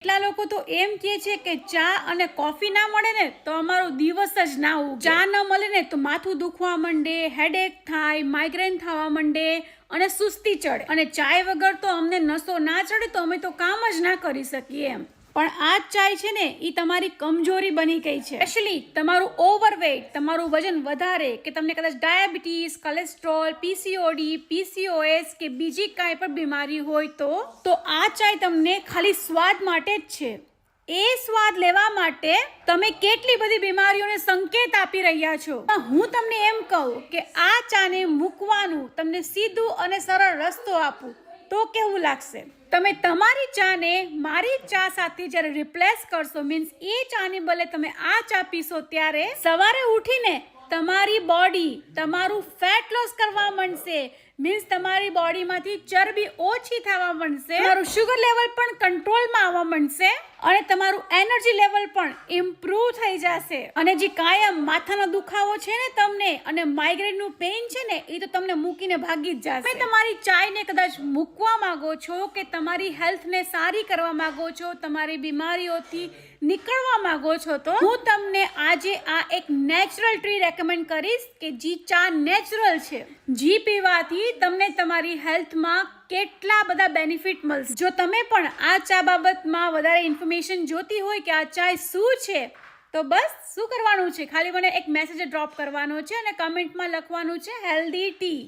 કેટલા લોકો તો એમ કહે છે કે ચા અને કોફી ના મળે ને તો અમારો દિવસ જ ના ઉગે. ચા ન મળે ને તો માથું દુખવા માંડે, હેડેક થાય, માઇગ્રેન થવા માંડે અને સુસ્તી ચડે. અને ચાય વગર તો અમને નસો ના ચડે તો અમે તો કામ જ ના કરી શકીએ એમ. પણ આ ચાય છે ને એ તમારી કમજોરી બની ગઈ છે. સ્પેશિયલી તમારું ઓવરવેટ, તમારું વજન વધારે, કે તમને કદાચ ડાયાબિટીસ, કોલેસ્ટ્રોલ, પીસીઓડી, પીસીઓએસ કે બીજી કાંઈ પણ બીમારી હોય તો આ ચાય તમને ખાલી સ્વાદ માટે જ છે. એ સ્વાદ લેવા માટે તમે કેટલી બધી બીમારીઓને સંકેત આપી રહ્યા છો. હું તમને એમ કહું કે આ ચાને મૂકવાનું તમને સીધું અને સરળ રસ્તો આપું તો કેવું લાગશે? તમે તમારી ચાને મારી ચા સાથે જ્યારે રિપ્લેસ કરશો, મીન્સ એ ચાની બદલે તમે આ ચા પીશો, ત્યારે સવારે ઉઠીને તમારી બોડી તમારું ફેટ લોસ કરવા માંડશે. મીન્સ તમારી બોડીમાંથી ચરબી ઓછી થવા માંડશે, તમારું શુગર લેવલ પણ કંટ્રોલમાં આવવા માંડશે અને તમારું એનર્જી લેવલ પણ ઇમ્પ્રૂવ થઈ જશે. અને જે કાયમ માથાનો દુખાવો છે ને તમને, અને માઇગ્રેનનું પેઇન છે ને, એ તો તમને મૂકીને ભાગી જ જશે. તમે તમારી ચાયને કદાચ મૂકવા માંગો છો કે તમારી હેલ્થને સારી કરવા માંગો છો, તમારી બીમારીઓથી નીકળવા માંગો છો, તો હું તમને આજે આ એક નેચરલ ટ્રી રેકમેન્ડ કરીશ કે જે ચા નેચરલ છે, જે પીવાથી તમને તમારી હેલ્થમાં કેટલા બધા બેનિફિટ મળશે. જો તમે પણ આ ચા બાબતમાં વધારે ઇન્ફોર્મેશન જોતી હોય કે આ ચાય શું છે, તો બસ શું કરવાનું છે, ખાલી મને એક મેસેજ ડ્રોપ કરવાનો છે અને કમેન્ટમાં લખવાનું છે હેલ્ધી ટી.